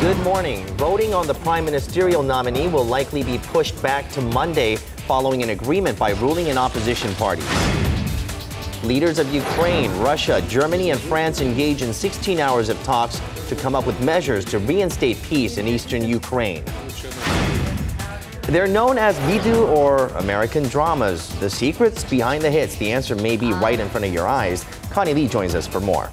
Good morning. Voting on the prime ministerial nominee will likely be pushed back to Monday following an agreement by ruling and opposition parties. Leaders of Ukraine, Russia, Germany, and France engage in 16 hours of talks to come up with measures to reinstate peace in eastern Ukraine. They're known as Vidu or American dramas. The secrets behind the hits. The answer may be right in front of your eyes. Connie Lee joins us for more.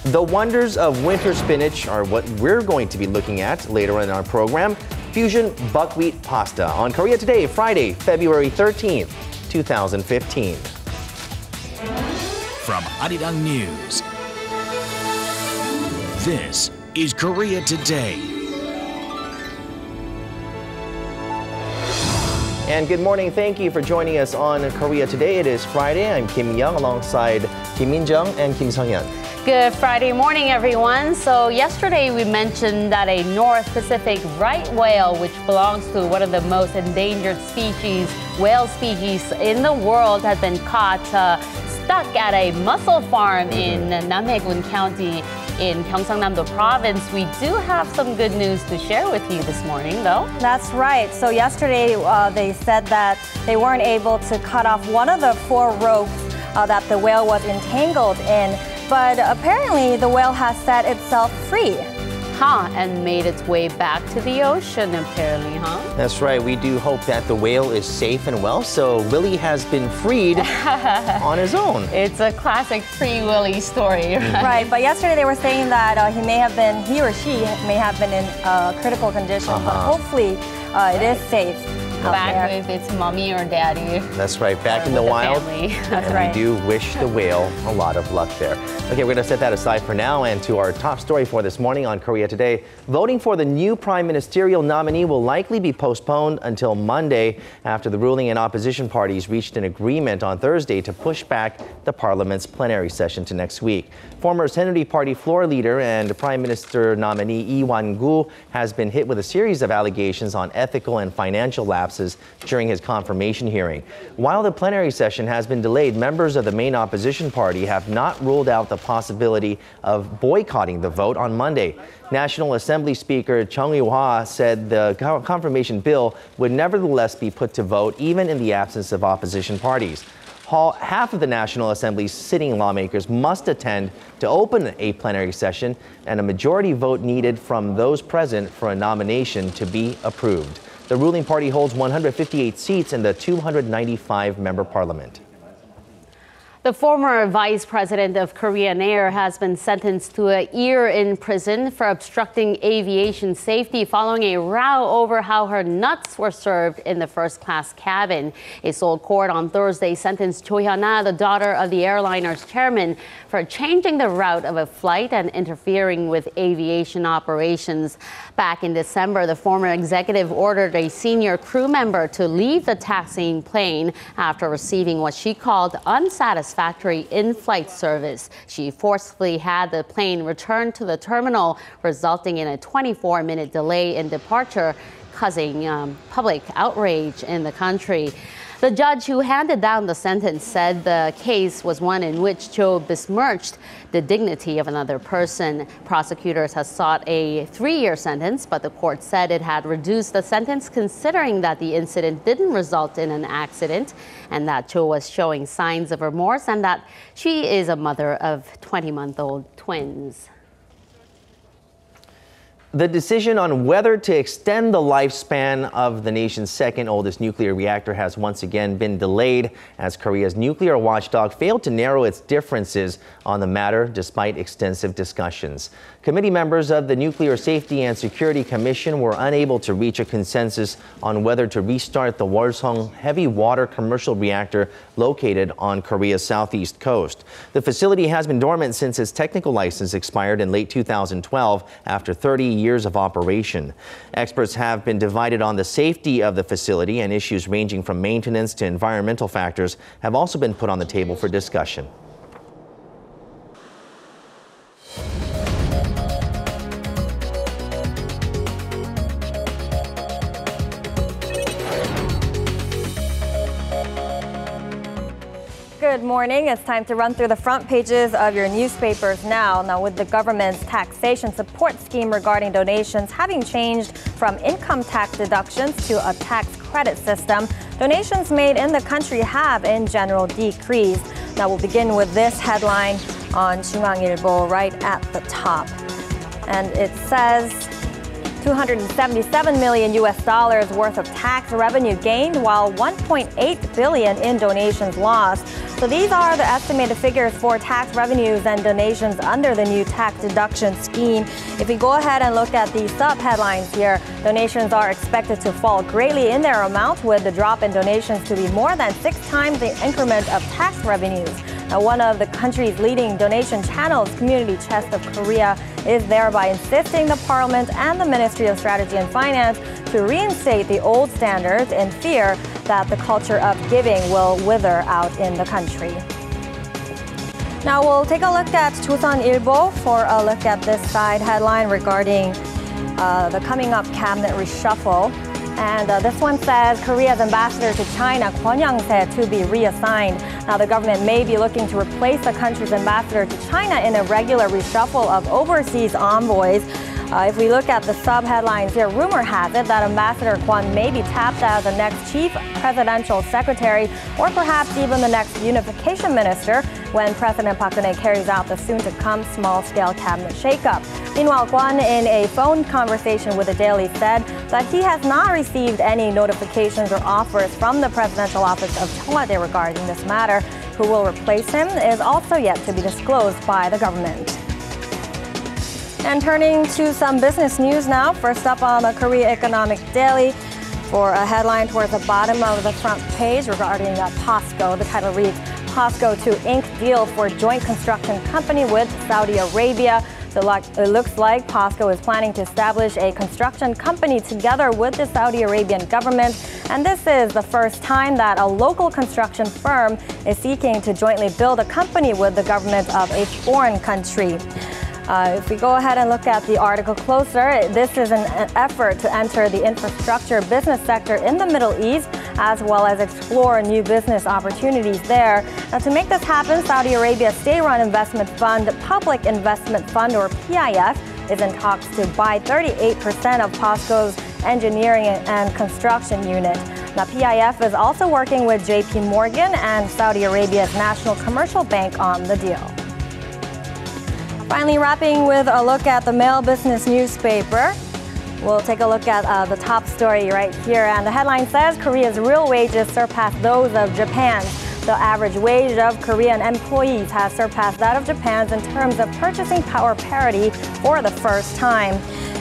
The wonders of winter spinach are what we're going to be looking at later in our program. Fusion buckwheat pasta on Korea Today, Friday, February 13th, 2015. From Arirang News, this is Korea Today. And good morning. Thank you for joining us on Korea Today. It is Friday. I'm Kim Young alongside Kim Min-jung and Kim Sung-hyun. Good Friday morning, everyone. So yesterday we mentioned that a North Pacific right whale, which belongs to one of the most endangered whale species in the world, has been caught stuck at a mussel farm in Namhae-gun County in Gyeongsang-namdo Province. We do have some good news to share with you this morning, though. That's right. So yesterday they said that they weren't able to cut off one of the 4 ropes that the whale was entangled in. But apparently the whale has set itself free. And made its way back to the ocean, apparently, That's right. We do hope that the whale is safe and well. So Willie has been freed on his own. It's a classic Free Willy story. Right, but yesterday they were saying that he or she may have been in critical condition, but hopefully it is safe. Back with its mommy or daddy. That's right, back in the wild. That's right. We do wish the whale a lot of luck there. Okay, we're going to set that aside for now and to our top story for this morning on Korea Today. Voting for the new prime ministerial nominee will likely be postponed until Monday after the ruling and opposition parties reached an agreement on Thursday to push back the parliament's plenary session to next week. Former Saenuri Party floor leader and Prime Minister nominee Lee Wan-gu has been hit with a series of allegations on ethical and financial lapses during his confirmation hearing. While the plenary session has been delayed, members of the main opposition party have not ruled out the possibility of boycotting the vote on Monday. National Assembly Speaker Chung Eui-hwa said the confirmation bill would nevertheless be put to vote even in the absence of opposition parties. Half of the National Assembly's sitting lawmakers must attend to open a plenary session, and a majority vote needed from those present for a nomination to be approved. The ruling party holds 158 seats in the 295-member parliament. The former vice president of Korean Air has been sentenced to a year in prison for obstructing aviation safety following a row over how her nuts were served in the first-class cabin. A Seoul court on Thursday sentenced Cho Hyun-ah, the daughter of the airliner's chairman, for changing the route of a flight and interfering with aviation operations. Back in December, the former executive ordered a senior crew member to leave the taxiing plane after receiving what she called unsatisfactory in-flight service. She forcefully had the plane returned to the terminal, resulting in a 24-minute delay in departure, causing public outrage in the country. The judge who handed down the sentence said the case was one in which Cho besmirched the dignity of another person. Prosecutors have sought a 3-year sentence, but the court said it had reduced the sentence considering that the incident didn't result in an accident and that Cho was showing signs of remorse and that she is a mother of 20-month-old twins. The decision on whether to extend the lifespan of the nation's second oldest nuclear reactor has once again been delayed as Korea's nuclear watchdog failed to narrow its differences on the matter despite extensive discussions. Committee members of the Nuclear Safety and Security Commission were unable to reach a consensus on whether to restart the Walsung heavy water commercial reactor located on Korea's southeast coast. The facility has been dormant since its technical license expired in late 2012 after 30 years of operation. Experts have been divided on the safety of the facility, and issues ranging from maintenance to environmental factors have also been put on the table for discussion. Good morning. It's time to run through the front pages of your newspapers now. Now, with the government's taxation support scheme regarding donations having changed from income tax deductions to a tax credit system, donations made in the country have in general decreased. Now, we'll begin with this headline on 중앙일보 right at the top. And it says $277 million worth of tax revenue gained, while $1.8 billion in donations lost. So these are the estimated figures for tax revenues and donations under the new tax deduction scheme. If we go ahead and look at the sub-headlines here, donations are expected to fall greatly in their amount, with the drop in donations to be more than 6 times the increment of tax revenues. Now, one of the country's leading donation channels, Community Chest of Korea, is thereby insisting the Parliament and the Ministry of Strategy and Finance to reinstate the old standards in fear that the culture of giving will wither out in the country. Now we'll take a look at 조선일보 for a look at this side headline regarding the coming up cabinet reshuffle. And this one says Korea's ambassador to China, Kwon Young-se, to be reassigned. Now, the government may be looking to replace the country's ambassador to China in a regular reshuffle of overseas envoys. If we look at the sub-headlines here, rumor has it that Ambassador Kwon may be tapped as the next chief presidential secretary, or perhaps even the next unification minister, when President Park Geun-hye carries out the soon-to-come small-scale cabinet shakeup. Meanwhile, Kwon, in a phone conversation with the Daily, said that he has not received any notifications or offers from the presidential office of Cheongwade regarding this matter. Who will replace him is also yet to be disclosed by the government. And turning to some business news now. First up on the Korea Economic Daily for a headline towards the bottom of the front page regarding POSCO. The title reads, POSCO to ink deal for joint construction company with Saudi Arabia. So it looks like POSCO is planning to establish a construction company together with the Saudi Arabian government. And this is the first time that a local construction firm is seeking to jointly build a company with the government of a foreign country. If we go ahead and look at the article closer, this is an effort to enter the infrastructure business sector in the Middle East, as well as explore new business opportunities there. Now, to make this happen, Saudi Arabia's state-run investment fund, Public Investment Fund, or PIF, is in talks to buy 38% of POSCO's engineering and construction unit. Now, PIF is also working with JP Morgan and Saudi Arabia's National Commercial Bank on the deal. Finally, wrapping with a look at the Mail Business newspaper. We'll take a look at the top story right here. And the headline says Korea's real wages surpass those of Japan's. The average wage of Korean employees has surpassed that of Japan's in terms of purchasing power parity for the first time.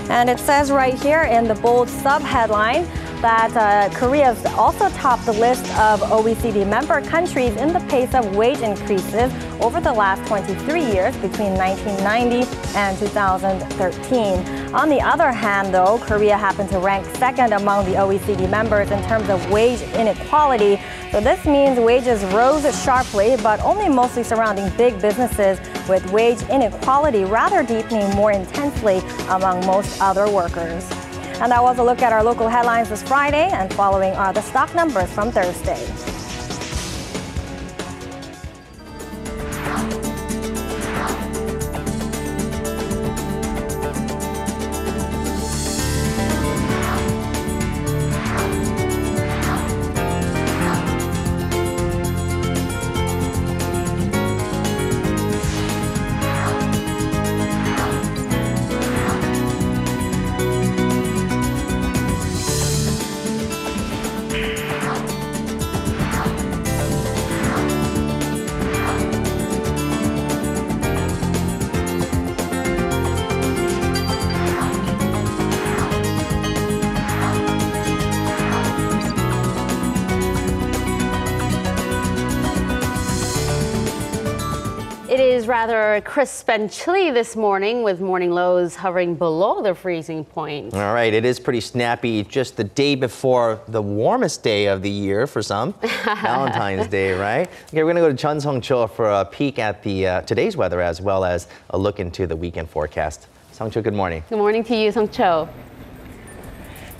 And it says right here in the bold sub-headline that Korea's also topped the list of OECD member countries in the pace of wage increases over the last 23 years between 1990 and 2013. On the other hand, though, Korea happened to rank second among the OECD members in terms of wage inequality. So this means wages rose sharply, but only mostly surrounding big businesses, with wage inequality rather deepening more intensely among most other workers. And that was a look at our local headlines this Friday, and following are the stock numbers from Thursday. It is rather crisp and chilly this morning, with morning lows hovering below the freezing point. All right, it is pretty snappy just the day before the warmest day of the year for some, Valentine's Day, right? Okay, we're going to go to Chun Sung-cho for a peek at the today's weather, as well as a look into the weekend forecast. Sung-cho, good morning. Good morning to you, Sung-cho.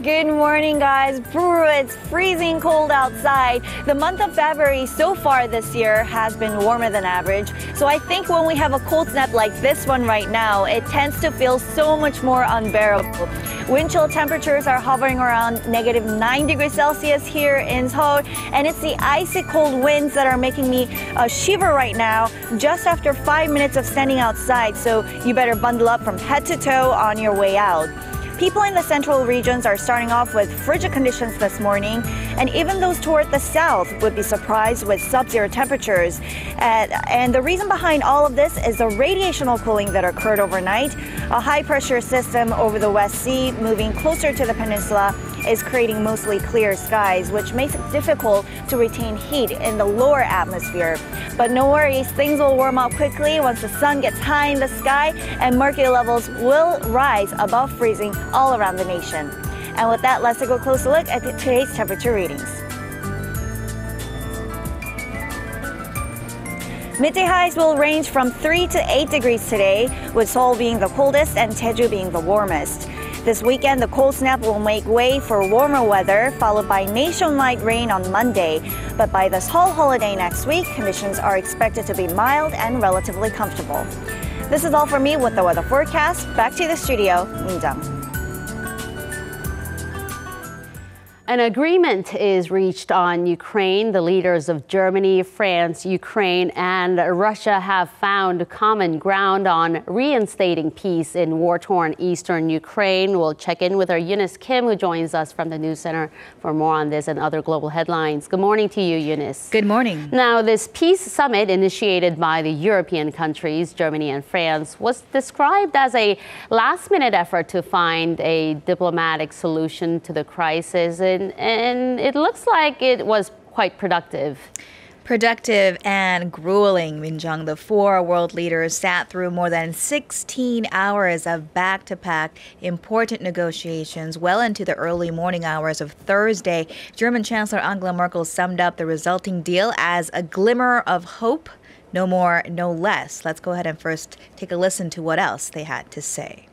Good morning, guys. It's freezing cold outside. The month of February so far this year has been warmer than average. So I think when we have a cold snap like this one right now, it tends to feel so much more unbearable. Wind chill temperatures are hovering around -9 degrees Celsius here in Seoul, and it's the icy cold winds that are making me shiver right now just after 5 minutes of standing outside. So you better bundle up from head to toe on your way out. People in the central regions are starting off with frigid conditions this morning, and even those toward the south would be surprised with sub-zero temperatures. And the reason behind all of this is the radiational cooling that occurred overnight. A high-pressure system over the West Sea moving closer to the peninsula is creating mostly clear skies, which makes it difficult to retain heat in the lower atmosphere. But no worries, things will warm up quickly once the sun gets high in the sky, and mercury levels will rise above freezing all around the nation. And with that, let's take a closer look at today's temperature readings. Midday highs will range from 3 to 8 degrees today, with Seoul being the coldest and Jeju being the warmest. This weekend, the cold snap will make way for warmer weather, followed by nationwide rain on Monday. But by the Seoul holiday next week, conditions are expected to be mild and relatively comfortable. This is all for me with the weather forecast. Back to the studio, Min-jung. An agreement is reached on Ukraine. The leaders of Germany, France, Ukraine, and Russia have found common ground on reinstating peace in war-torn eastern Ukraine. We'll check in with our Eunice Kim, who joins us from the News Center for more on this and other global headlines. Good morning to you, Eunice. Good morning. Now, this peace summit initiated by the European countries, Germany and France, was described as a last-minute effort to find a diplomatic solution to the crisis. And it looks like it was quite productive. Productive and grueling, Min-jung. The four world leaders sat through more than 16 hours of back-to-back important negotiations well into the early morning hours of Thursday. German Chancellor Angela Merkel summed up the resulting deal as a glimmer of hope, no more, no less. Let's go ahead and first take a listen to what else they had to say.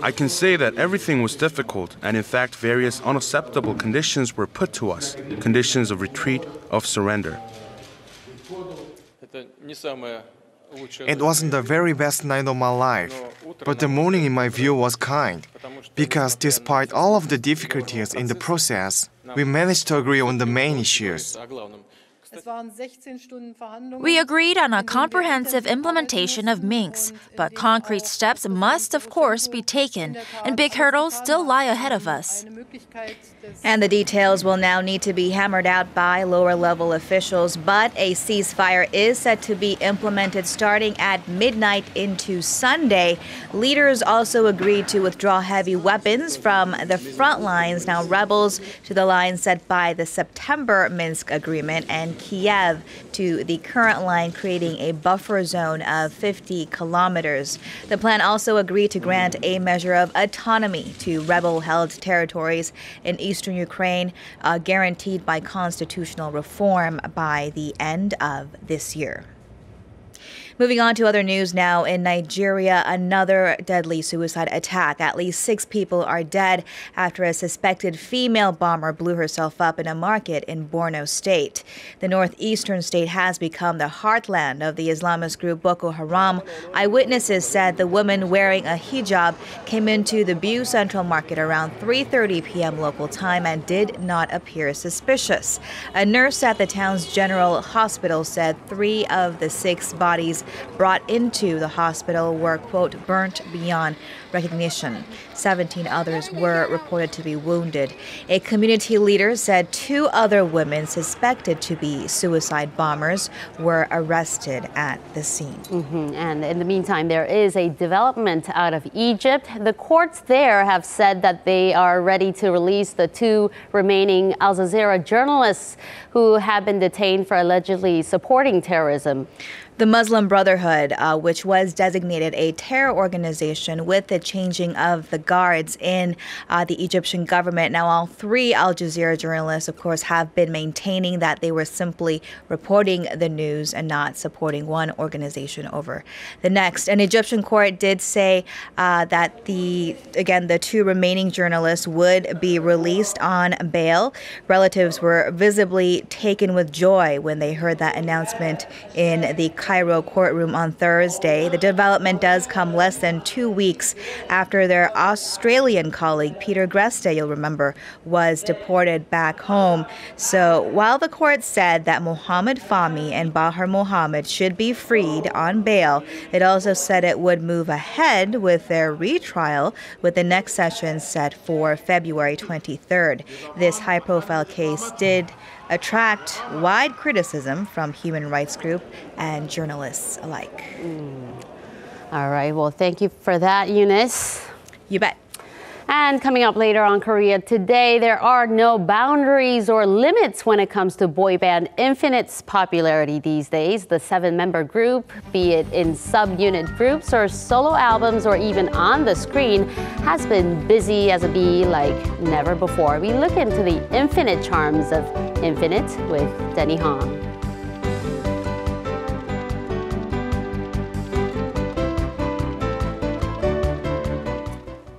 I can say that everything was difficult, and in fact various unacceptable conditions were put to us, conditions of retreat, of surrender. It wasn't the very best night of my life, but the morning in my view was kind, because despite all of the difficulties in the process, we managed to agree on the main issues. We agreed on a comprehensive implementation of Minsk, but concrete steps must, of course, be taken, and big hurdles still lie ahead of us. And the details will now need to be hammered out by lower-level officials, but a ceasefire is set to be implemented starting at midnight into Sunday. Leaders also agreed to withdraw heavy weapons from the front lines, now rebels to the line set by the September Minsk agreement, and Kiev to the current line, creating a buffer zone of 50 kilometers. The plan also agreed to grant a measure of autonomy to rebel-held territories in eastern Ukraine, guaranteed by constitutional reform by the end of this year. Moving on to other news now. In Nigeria, another deadly suicide attack. At least 6 people are dead after a suspected female bomber blew herself up in a market in Borno State. The northeastern state has become the heartland of the Islamist group Boko Haram. Eyewitnesses said the woman wearing a hijab came into the Biu Central Market around 3:30 p.m. local time and did not appear suspicious. A nurse at the town's general hospital said 3 of the 6 bodies brought into the hospital were, quote, burnt beyond recognition. 17 others were reported to be wounded. A community leader said 2 other women suspected to be suicide bombers were arrested at the scene. And in the meantime, there is a development out of Egypt. The courts there have said that they are ready to release the 2 remaining Al Jazeera journalists who have been detained for allegedly supporting terrorism. The Muslim Brotherhood, which was designated a terror organization with the changing of the guards in the Egyptian government. Now, all three Al Jazeera journalists, of course, have been maintaining that they were simply reporting the news and not supporting one organization over the next. An Egyptian court did say that the two remaining journalists would be released on bail. Relatives were visibly taken with joy when they heard that announcement in the Cairo courtroom on Thursday. The development does come less than 2 weeks after their Australian colleague, Peter Greste, you'll remember, was deported back home. So while the court said that Mohammed Fahmy and Bahar Mohammed should be freed on bail, it also said it would move ahead with their retrial, with the next session set for February 23rd. This high-profile case did attract wide criticism from human rights groups and journalists alike. All right, well, thank you for that, Eunice. You bet. And coming up later on Korea Today, there are no boundaries or limits when it comes to boy band Infinite's popularity these days. The 7-member group, be it in subunit groups or solo albums or even on the screen, has been busy as a bee like never before. We look into the infinite charms of Infinite with Denny Hong.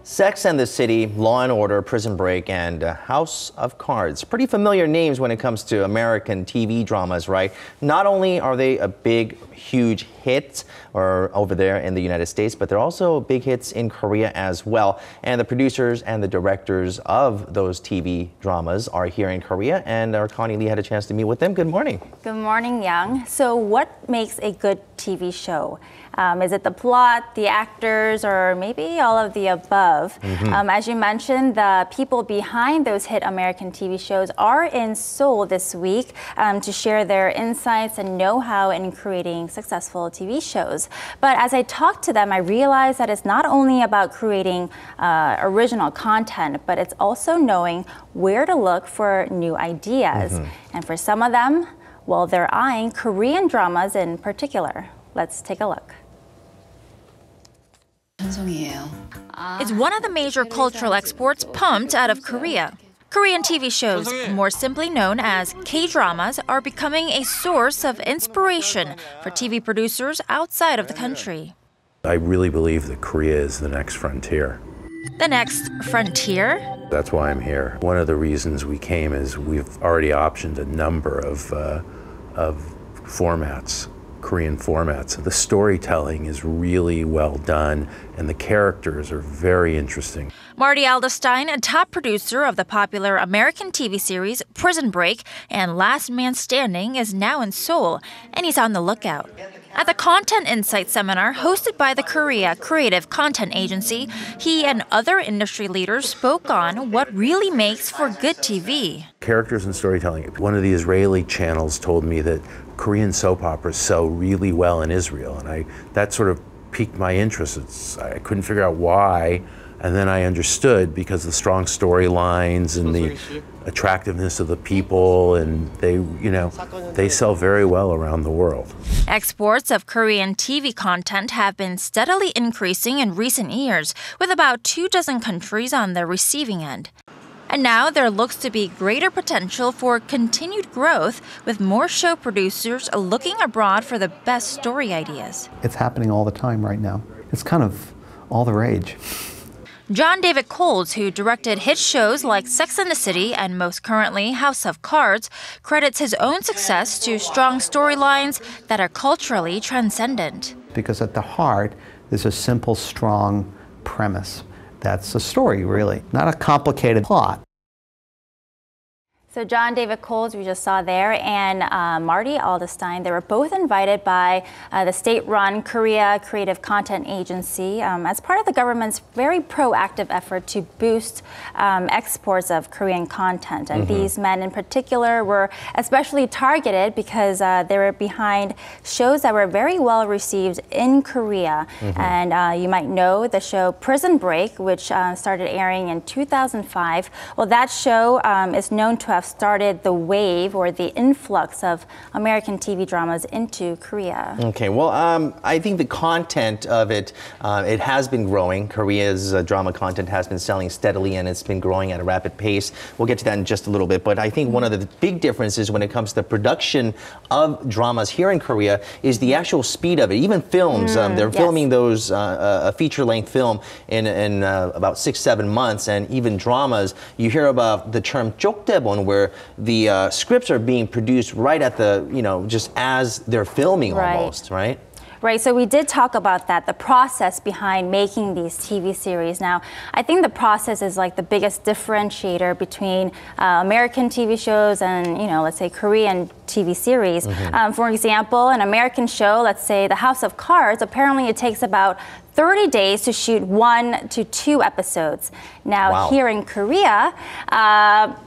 Sex and the City, Law and Order, Prison Break, and House of Cards. Pretty familiar names when it comes to American TV dramas, right? Not only are they a big, huge hit over there in the United States, but they're also big hits in Korea as well. And the producers and the directors of those TV dramas are here in Korea, and our Connie Lee had a chance to meet with them. Good morning. Good morning, Yang. So what makes a good TV show? Is it the plot, the actors, or maybe all of the above? As you mentioned, the people behind those hit American TV shows are in Seoul this week to share their insights and know-how in creating successful TV shows. But as I talked to them, I realized that it's not only about creating original content, but it's also knowing where to look for new ideas. And for some of them, well, they're eyeing Korean dramas in particular. Let's take a look. It's one of the major cultural exports pumped out of Korea. Korean TV shows, more simply known as K-dramas, are becoming a source of inspiration for TV producers outside of the country. I really believe that Korea is the next frontier. The next frontier? That's why I'm here. One of the reasons we came is we've already optioned a number of formats. Korean formats. The storytelling is really well done and the characters are very interesting. Marty Alderstein, a top producer of the popular American TV series Prison Break and Last Man Standing, is now in Seoul, and he's on the lookout. At the Content Insight seminar hosted by the Korea Creative Content Agency, he and other industry leaders spoke on what really makes for good TV. Characters and storytelling. One of the Israeli channels told me that Korean soap operas sell really well in Israel, and that sort of piqued my interest. I couldn't figure out why, and then I understood because the strong storylines and the attractiveness of the people, and they sell very well around the world. Exports of Korean TV content have been steadily increasing in recent years, with about 24 countries on the receiving end. And now there looks to be greater potential for continued growth, with more show producers looking abroad for the best story ideas. It's happening all the time right now. It's kind of all the rage. John David Coles, who directed hit shows like Sex and the City and most currently House of Cards, credits his own success to strong storylines that are culturally transcendent. Because at the heart is a simple, strong premise. That's a story, really, not a complicated plot. So John David Coles, we just saw there, and Marty Alderstein, they were both invited by the state-run Korea Creative Content Agency as part of the government's very proactive effort to boost exports of Korean content. And these men in particular were especially targeted because they were behind shows that were very well received in Korea. And you might know the show Prison Break, which started airing in 2005. Well, that show is known to have started the wave or the influx of American TV dramas into Korea? Okay, well, I think the content of it, it has been growing. Korea's drama content has been selling steadily, and it's been growing at a rapid pace. We'll get to that in just a little bit, but I think one of the big differences when it comes to the production of dramas here in Korea is the actual speed of it. Even films, they're filming those, a feature-length film in about 6-7 months, and even dramas, you hear about the term 쪽대본, where the scripts are being produced right at the, just as they're filming almost, right? Right, so we did talk about that, the process behind making these TV series. Now, I think the process is like the biggest differentiator between American TV shows and, let's say Korean TV series. For example, an American show, let's say The House of Cards, apparently it takes about 30 days to shoot 1 to 2 episodes. Now, here in Korea,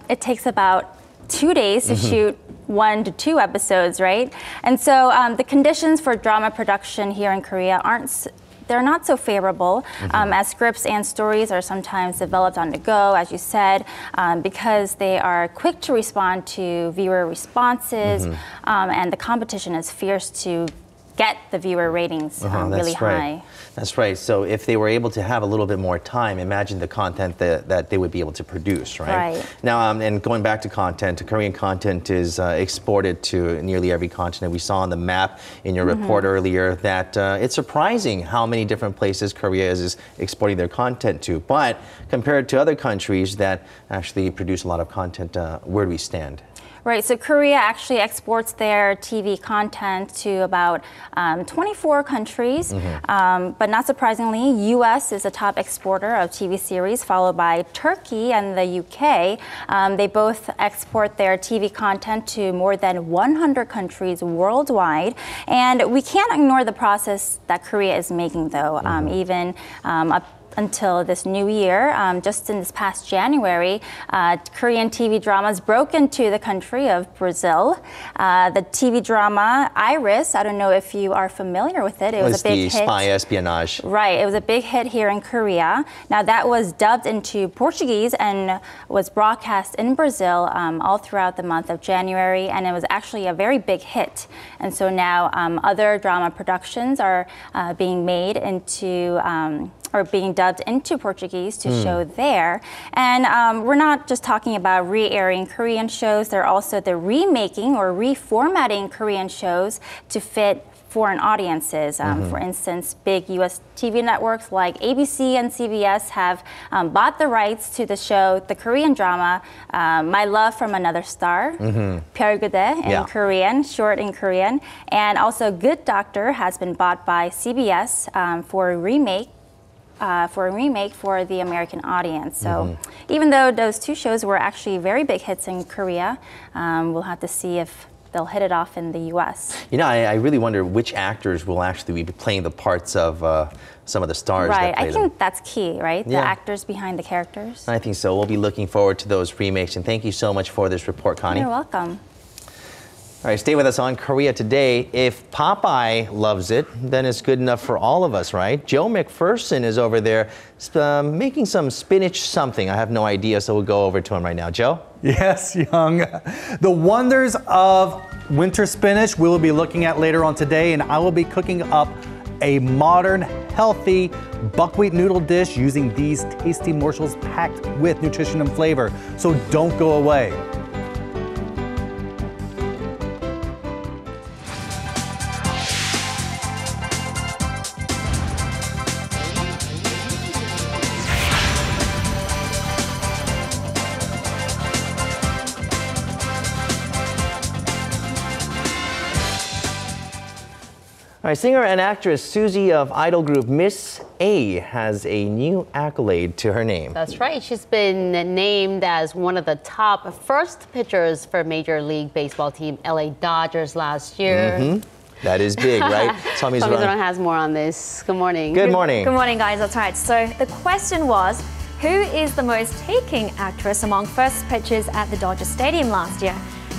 it takes about 2 days to shoot 1 to 2 episodes, right? And so the conditions for drama production here in Korea they're not so favorable, as scripts and stories are sometimes developed on the go, as you said, because they are quick to respond to viewer responses, and the competition is fierce to get the viewer ratings really high. That's right. So if they were able to have a little bit more time, imagine the content that they would be able to produce, right? Now, and going back to content, Korean content is exported to nearly every continent. We saw on the map in your report earlier that it's surprising how many different places Korea is exporting their content to. But compared to other countries that actually produce a lot of content, where do we stand? Right, so Korea actually exports their TV content to about 24 countries, but not surprisingly, US is a top exporter of TV series, followed by Turkey and the UK. They both export their TV content to more than 100 countries worldwide, and we can't ignore the process that Korea is making, though, even up until this new year. Just in this past January, Korean TV dramas broke into the country of Brazil. The TV drama Iris, I don't know if you are familiar with it. It was a big hit. Spy espionage. Right, it was a big hit here in Korea. Now that was dubbed into Portuguese and was broadcast in Brazil all throughout the month of January, and it was actually a very big hit. And so now other drama productions are being made into or being dubbed into Portuguese to show there. And we're not just talking about re-airing Korean shows, they're also the remaking or reformatting Korean shows to fit foreign audiences. For instance, big US TV networks like ABC and CBS have bought the rights to the show, the Korean drama, My Love from Another Star, 별그대 in Korean, short in Korean, and also Good Doctor has been bought by CBS for a remake for the American audience. So even though those two shows were actually very big hits in Korea, we'll have to see if they'll hit it off in the U.S. I really wonder which actors will actually be playing the parts of some of the stars. Right, that play I think that's key, right? The actors behind the characters. I think so. We'll be looking forward to those remakes. And thank you so much for this report, Connie. You're welcome. All right, stay with us on Korea Today. If Popeye loves it, then it's good enough for all of us, right? Joe McPherson is over there making some spinach something. I have no idea, so we'll go over to him right now. Joe? Yes, Young. The wonders of winter spinach we will be looking at later on today, and I will be cooking up a modern, healthy buckwheat noodle dish using these tasty morsels packed with nutrition and flavor. So don't go away. All right, singer and actress Suzy of idol group Miss A has a new accolade to her name. That's right. She's been named as one of the top first pitchers for Major League Baseball team LA Dodgers last year. That is big, right? Tommy Zoran has more on this. Good morning. Good morning. Good morning, guys. That's right. So the question was, who is the most taking actress among first pitchers at the Dodger Stadium last year?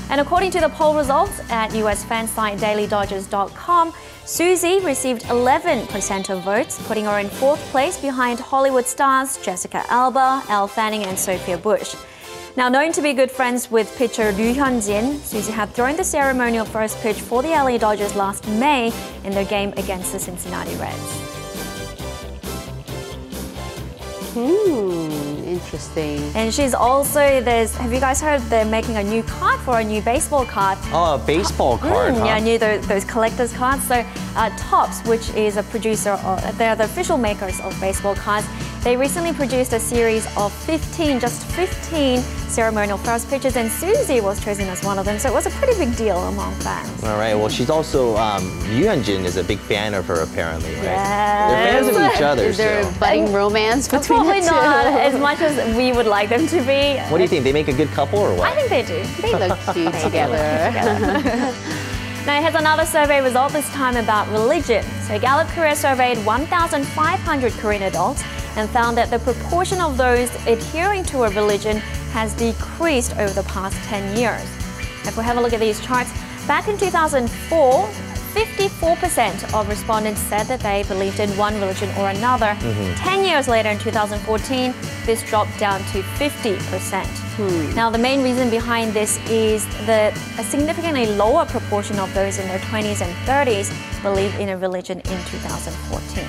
And according to the poll results at US fan site dailydodgers.com, Suzy received 11% of votes, putting her in 4th place behind Hollywood stars Jessica Alba, Elle Fanning and Sophia Bush. Now, known to be good friends with pitcher Ryu Hyun-jin, Suzy had thrown the ceremonial first pitch for the LA Dodgers last May in their game against the Cincinnati Reds. Interesting. And she's also, have you guys heard they're making a new card for a new baseball card? Oh, a baseball card, huh? Yeah, those collector's cards. So Topps, which is a producer, they're the official makers of baseball cards. They recently produced a series of 15 ceremonial first pitches, and Suzy was chosen as one of them. So it was a pretty big deal among fans. All right, well, she's also, Ryu Hyun-jin is a big fan of her, apparently, right? Yeah. They're fans of each other. Is there a budding romance between Probably the two? not as much as we would like them to be. What do you think? They make a good couple or what? I think they do. They look cute together. Now here's another survey result, this time about religion. So Gallup Korea surveyed 1,500 Korean adults and found that the proportion of those adhering to a religion has decreased over the past 10 years. If we have a look at these charts, back in 2004, 54% of respondents said that they believed in one religion or another. 10 years later, in 2014, this dropped down to 50%. Now, the main reason behind this is that a significantly lower proportion of those in their 20s and 30s believed in a religion in 2014.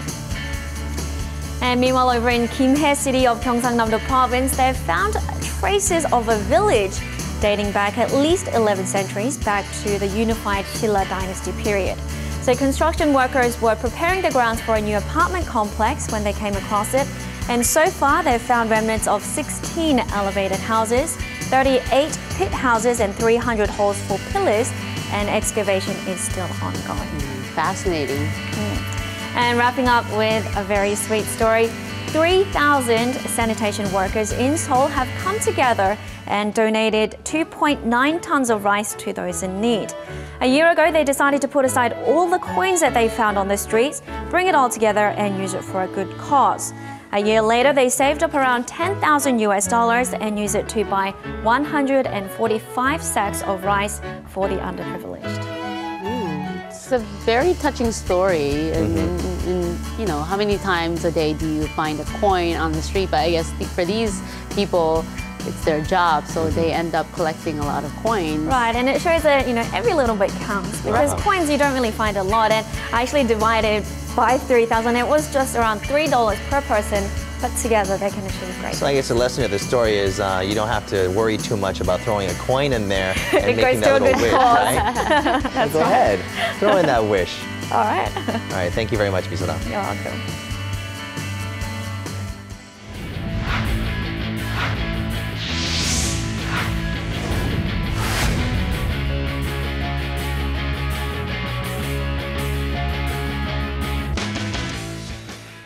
And meanwhile, over in Kimhae City of Gyeongsangnam-do Province, they've found traces of a village dating back at least 11 centuries, back to the unified Silla dynasty period. So construction workers were preparing the grounds for a new apartment complex when they came across it. And so far, they've found remnants of 16 elevated houses, 38 pit houses, and 300 holes for pillars, and excavation is still ongoing. Fascinating. And wrapping up with a very sweet story, 3,000 sanitation workers in Seoul have come together and donated 2.9 tons of rice to those in need. A year ago, they decided to put aside all the coins that they found on the streets, bring it all together, and use it for a good cause. A year later, they saved up around $10,000 and used it to buy 145 sacks of rice for the underprivileged. It's a very touching story. And you know, how many times a day do you find a coin on the street? But I guess for these people, it's their job, so they end up collecting a lot of coins. Right, and it shows that, you know, every little bit counts, because coins you don't really find a lot. And I actually divided by 3,000. It was just around $3 per person, but together they can achieve great. So I guess the lesson of the story is you don't have to worry too much about throwing a coin in there and making that little wish, right? Go ahead, throw in that wish. All right. All right, thank you very much, Misona. You're welcome.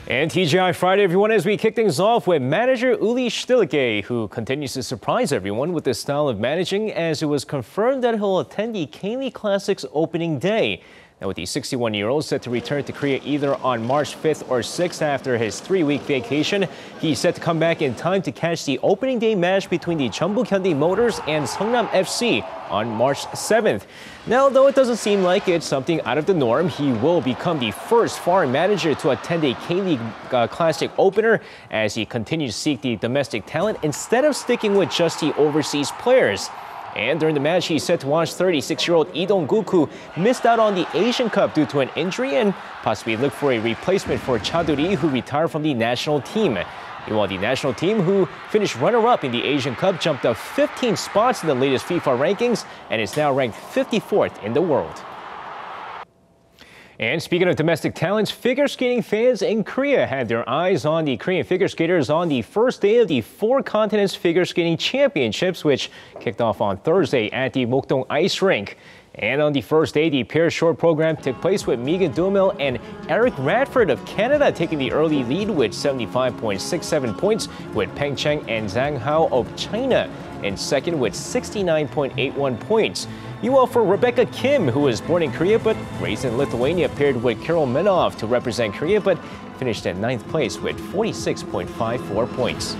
And TGI Friday, everyone, as we kick things off with manager Uli Stilicke, who continues to surprise everyone with his style of managing, as it was confirmed that he'll attend the K-League Classic's opening day. Now, with the 61-year-old set to return to Korea either on March 5th or 6th after his 3-week vacation, he's set to come back in time to catch the opening day match between the Jeonbuk Hyundai Motors and Seongnam FC on March 7th. Now, though it doesn't seem like it's something out of the norm, he will become the first foreign manager to attend a K-League Classic opener as he continues to seek the domestic talent instead of sticking with just the overseas players. And during the match, he's set to watch 36-year-old Lee Dong-guk, who missed out on the Asian Cup due to an injury, and possibly look for a replacement for Cha Do-ri, who retired from the national team. Meanwhile, the national team, who finished runner-up in the Asian Cup, jumped up 15 spots in the latest FIFA rankings and is now ranked 54th in the world. And speaking of domestic talents, figure skating fans in Korea had their eyes on the Korean figure skaters on the first day of the Four Continents Figure Skating Championships, which kicked off on Thursday at the Mokdong Ice Rink. And on the first day, the pair short program took place with Megan Duhamel and Eric Radford of Canada taking the early lead with 75.67 points, with Peng Cheng and Zhang Hao of China in second with 69.81 points. Meanwhile, for Rebecca Kim, who was born in Korea but raised in Lithuania, paired with Carol Menov to represent Korea but finished in 9th place with 46.54 points.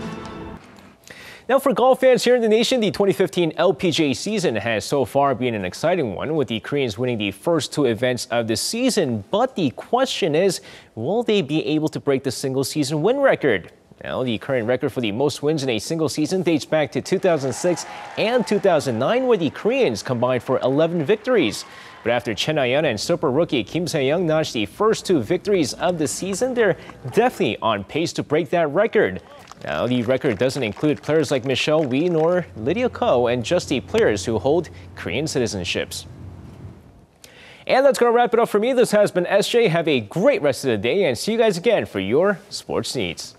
Now, for golf fans here in the nation, the 2015 LPGA season has so far been an exciting one, with the Koreans winning the first 2 events of the season. But the question is, will they be able to break the single season win record? Now, the current record for the most wins in a single season dates back to 2006 and 2009, where the Koreans combined for 11 victories. But after Chen Ayan and super rookie Kim Se-young notched the first 2 victories of the season, they're definitely on pace to break that record. Now, the record doesn't include players like Michelle Wee nor Lydia Ko, and just the players who hold Korean citizenships. And that's going to wrap it up for me. This has been SJ. Have a great rest of the day, and see you guys again for your sports needs.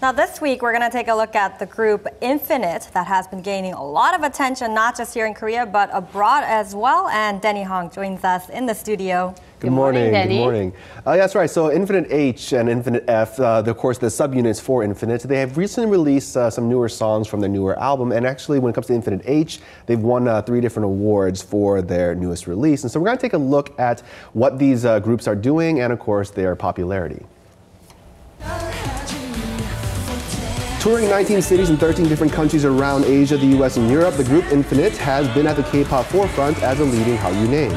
Now this week, we're going to take a look at the group Infinite that has been gaining a lot of attention, not just here in Korea, but abroad as well. And Denny Hong joins us in the studio. Good morning, Denny. Good morning. That's right. So Infinite H and Infinite F, of course, the subunits for Infinite, they have recently released some newer songs from their newer album. And actually, when it comes to Infinite H, they've won 3 different awards for their newest release. And so we're going to take a look at what these groups are doing and, of course, their popularity. Touring 19 cities in 13 different countries around Asia, the US, and Europe, the group Infinite has been at the K-pop forefront as a leading Hallyu name.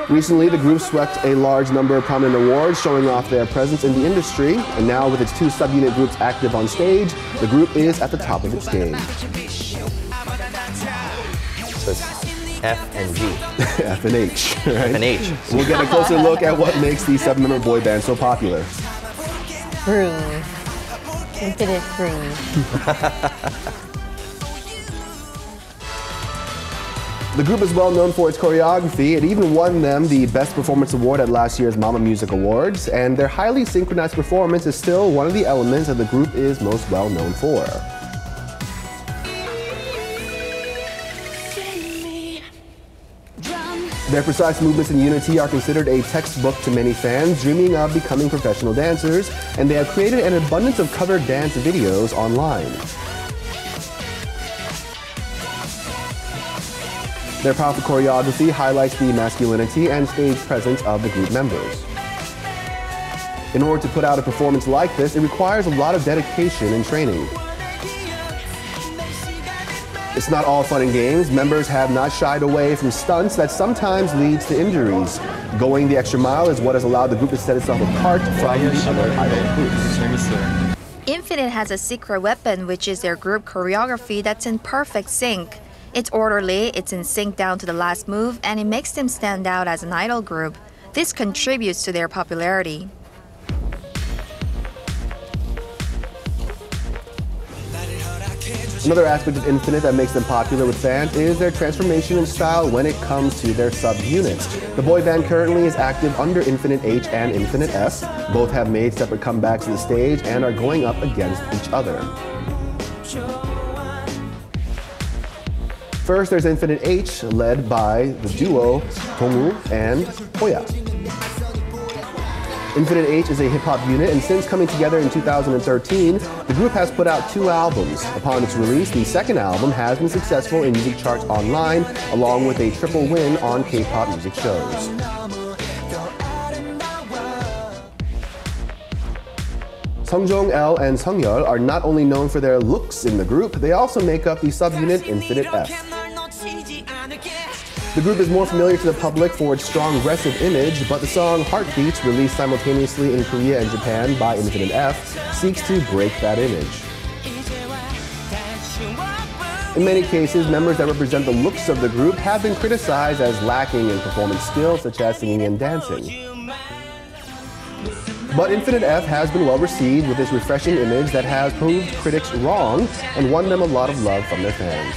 Recently, the group swept a large number of prominent awards, showing off their presence in the industry. And now, with its 2 subunit groups active on stage, the group is at the top of its game. So it's F and G. F and H, right? F and H. We'll get a closer look at what makes the 7-member boy band so popular. Groove. Infinite groove. The group is well known for its choreography. It even won them the Best Performance Award at last year's Mama Music Awards, and their highly synchronized performance is still one of the elements that the group is most well known for. Their precise movements and unity are considered a textbook to many fans dreaming of becoming professional dancers, and they have created an abundance of covered dance videos online. Their powerful choreography highlights the masculinity and stage presence of the group members. In order to put out a performance like this, it requires a lot of dedication and training. It's not all fun and games. Members have not shied away from stunts that sometimes leads to injuries. Going the extra mile is what has allowed the group to set itself apart from the other idol groups. Infinite has a secret weapon, which is their group choreography that's in perfect sync. It's orderly, it's in sync down to the last move, and it makes them stand out as an idol group. This contributes to their popularity. Another aspect of Infinite that makes them popular with fans is their transformation in style when it comes to their subunits. The boy band currently is active under Infinite H and Infinite S. Both have made separate comebacks to the stage and are going up against each other. First, there's Infinite H, led by the duo Dongwoo and Hoya. Infinite H is a hip-hop unit, and since coming together in 2013, the group has put out 2 albums. Upon its release, the second album has been successful in music charts online, along with a triple win on K-pop music shows. Sungjong L and Sungyeol are not only known for their looks in the group, they also make up the subunit Infinite F. The group is more familiar to the public for its strong, aggressive image, but the song Heartbeats, released simultaneously in Korea and Japan by Infinite F, seeks to break that image. In many cases, members that represent the looks of the group have been criticized as lacking in performance skills, such as singing and dancing. But Infinite F has been well received with its refreshing image that has proved critics wrong and won them a lot of love from their fans.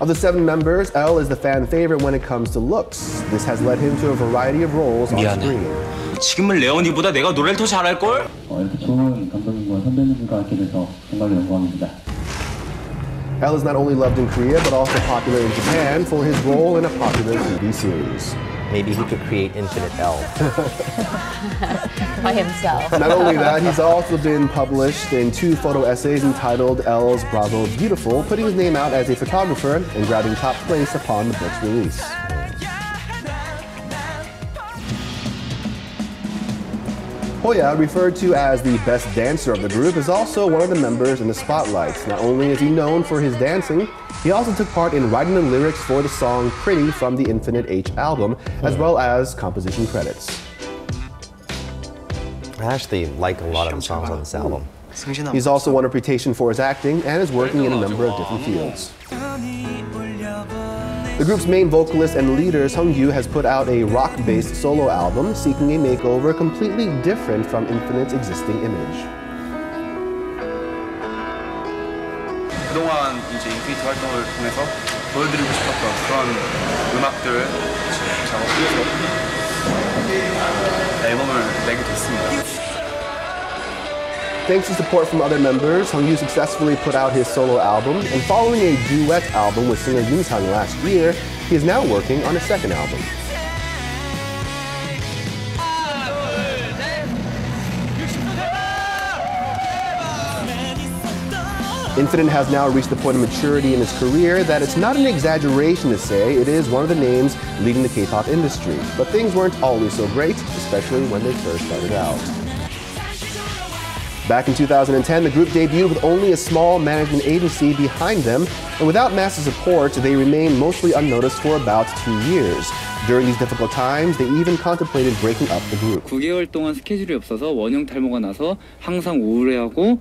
Of the 7 members, L is the fan favorite when it comes to looks. This has led him to a variety of roles on screen. 지금은 레오니보다 내가 노래를 더 잘할걸? 이렇게 좋은 감독님과 선배님과 하게 돼서 정말 영광입니다. L is not only loved in Korea, but also popular in Japan for his role in a popular TV series. Maybe he could create Infinite L. By himself. Not only that, he's also been published in 2 photo essays entitled L's Bravo Beautiful, putting his name out as a photographer and grabbing top place upon the book's release. Hoya, referred to as the best dancer of the group, is also one of the members in the spotlight. Not only is he known for his dancing, he also took part in writing the lyrics for the song Pretty from the Infinite H album, as well as composition credits. I actually like a lot of the songs on this album. He's also won a reputation for his acting and is working in a number of different fields. The group's main vocalist and leader, Seungyu, has put out a rock-based solo album seeking a makeover completely different from Infinite's existing image. 그동안 이제 인피니트 활동을 통해서 보여드리고 싶었던 그런 음악들을 작업해서 앨범을 내게 됐습니다. Thanks to support from other members, Seungyu successfully put out his solo album, and following a duet album with singer Yoon last year, he is now working on a second album. Infinite has now reached the point of maturity in his career that it's not an exaggeration to say it is one of the names leading the K-pop industry. But things weren't always so great, especially when they first started out. Back in 2010, the group debuted with only a small management agency behind them, and without massive support, they remained mostly unnoticed for about 2 years. During these difficult times, they even contemplated breaking up the group. 9개월 동안 스케줄이 없어서 원형 탈모가 나서 항상 우울해하고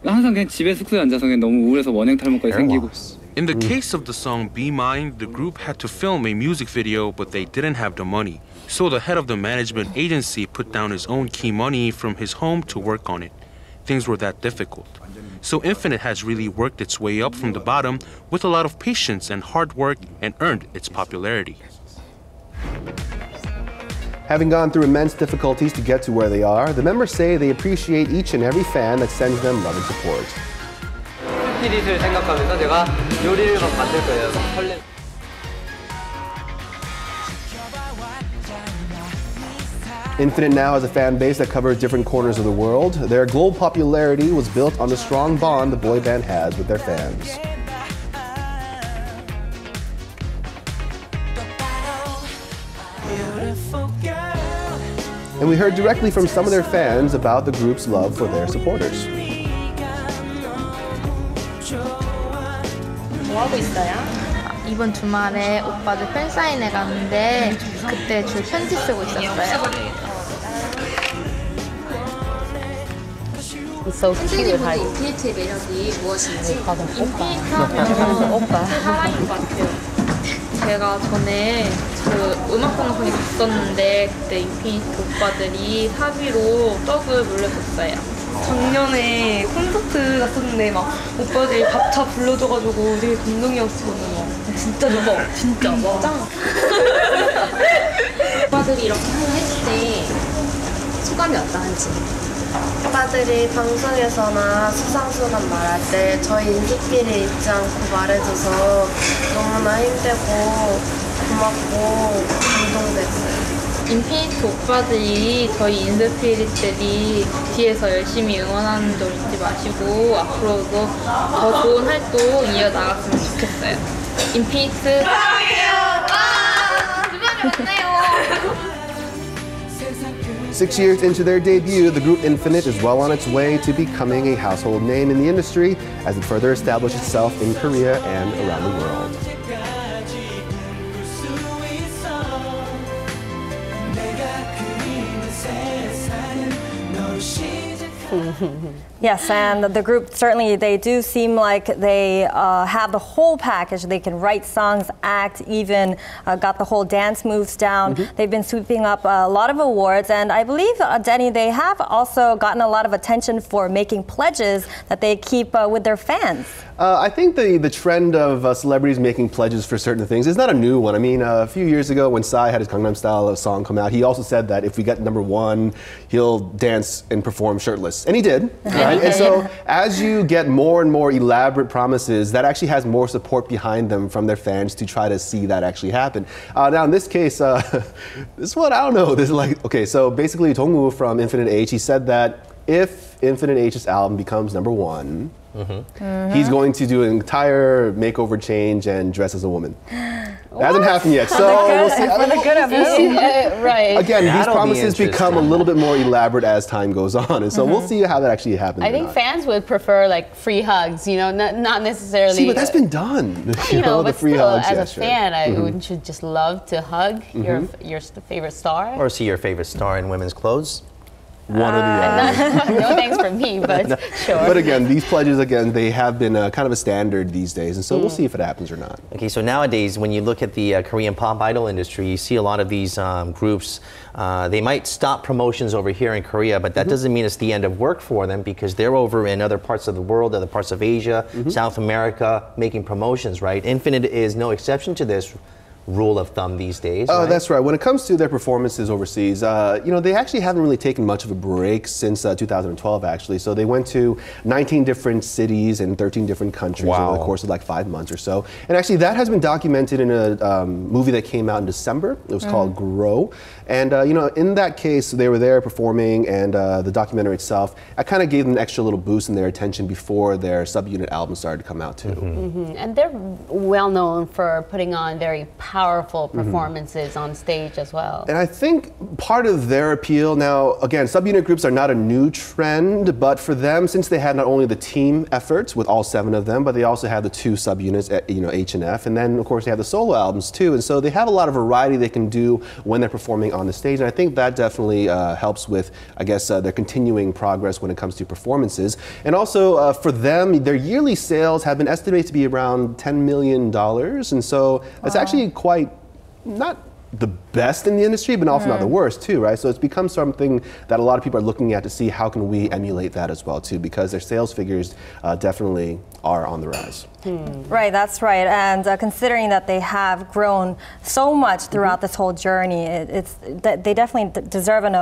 항상 그냥 집에 숙소에 앉아서 그냥 너무 우울해서 원형 탈모까지 생기고. In the case of the song Be Mine, the group had to film a music video, but they didn't have the money. So the head of the management agency put down his own key money from his home to work on it. Things were that difficult. So Infinite has really worked its way up from the bottom with a lot of patience and hard work and earned its popularity. Having gone through immense difficulties to get to where they are, the members say they appreciate each and every fan that sends them love and support. 스피릿을 생각하면서 제가 요리를 막 만들 거예요. 설레. Infinite now has a fan base that covers different corners of the world. Their global popularity was built on the strong bond the boy band has with their fans. And we heard directly from some of their fans about the group's love for their supporters. 뭐 하고 있어요? 이번 주말에 오빠들 팬사인회 갔는데 그때 줄 편지 쓰고 있었어요. It's so cute. 인피니트의 매력이 무엇인지. 오빠. 사랑인 것 같아요. 제가 전에 그 음악 방송에 갔었는데 그때 인피니트 오빠들이 사비로 떡을 물려줬어요. 작년에 콘서트 갔었는데 막 오빠들이 밥차 불러줘가지고 되게 감동이었어요. 진짜 좋아. 진짜. 오빠들이 이렇게 했을 때 소감이 어떠한지. 오빠들이 방송에서나 수상소감 말할 때 저희 인기끼리 잊지 않고 말해줘서 너무나 힘들고 고맙고 감동됐어요. 인피니트 오빠들이 저희 인스피릿들이 뒤에서 열심히 응원하는 점 잊지 마시고 앞으로도 더 좋은 활동 이어나갔으면 좋겠어요. 인피니트 사랑해요! 좋네요. 6 years into their debut, the group Infinite is well on its way to becoming a household name in the industry as it further establishes itself in Korea and around the world. Yes, and the group certainly, they do seem like they have the whole package. They can write songs, act, even got the whole dance moves down. They've been sweeping up a lot of awards, and I believe, Denny, they have also gotten a lot of attention for making pledges that they keep with their fans. I think the trend of celebrities making pledges for certain things is not a new one. I mean, a few years ago when Psy had his Gangnam Style song come out, he also said that if we get #1, he'll dance and perform shirtless. And he did. Right? And so as you get more and more elaborate promises, that actually has more support behind them from their fans to try to see that actually happen. Now in this case, this one, I don't know. This is like, okay, so basically Dongwoo from Infinite H, he said that if Infinite H's album becomes #1, he's going to do an entire makeover change and dress as a woman. That hasn't happened yet, so we'll see. For the good of him. Right. Again, these That'll be promises become a little bit more elaborate as time goes on, and so we'll see how that actually happens. I think fans would prefer like free hugs, you know, not necessarily. See, but that's been done. You know, the but free still, hugs as gesture. a fan, wouldn't you just love to hug your favorite star? Or see your favorite star in women's clothes? One or the other. No thanks for me, but sure. But again, these pledges, they have been kind of a standard these days, and so we'll see if it happens or not. Okay, so nowadays, when you look at the Korean pop idol industry, you see a lot of these groups, they might stop promotions over here in Korea, but that doesn't mean it's the end of work for them because they're over in other parts of the world, other parts of Asia, South America, making promotions, right? Infinite is no exception to this rule of thumb these days. Oh, right? that's right. When it comes to their performances overseas, they actually haven't really taken much of a break since 2012, actually. So they went to 19 different cities in 13 different countries over the course of like 5 months or so. And actually, that has been documented in a movie that came out in December. It was called Grow. And, in that case, they were there performing, and the documentary itself, I kind of gave them an extra little boost in their attention before their subunit album started to come out, too. And they're well known for putting on very powerful performances on stage as well. And I think part of their appeal now, again, subunit groups are not a new trend, but for them, since they had not only the team efforts with all 7 of them, but they also had the 2 subunits, H and F, and then of course they have the solo albums too. And so they have a lot of variety they can do when they're performing on the stage. And I think that definitely helps with, I guess, their continuing progress when it comes to performances. And also for them, their yearly sales have been estimated to be around $10 million. And so it's actually quite not the best in the industry, but also not the worst too, right? So it's become something that a lot of people are looking at to see how can we emulate that as well too, because their sales figures definitely are on the rise. Right, that's right. And considering that they have grown so much throughout this whole journey, they definitely deserve an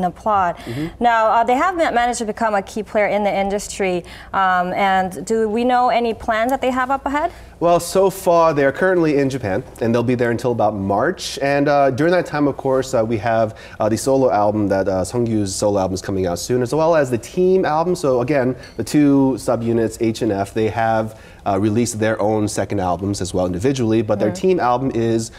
applaud. Now, they have managed to become a key player in the industry. And do we know any plans that they have up ahead? Well, so far they're currently in Japan, and they'll be there until about March. And during that time, of course, we have the solo album that Seungkyu's solo album is coming out soon, as well as the team album. So again, the 2 subunits, H and F, they have released their own second albums as well individually, but their team album is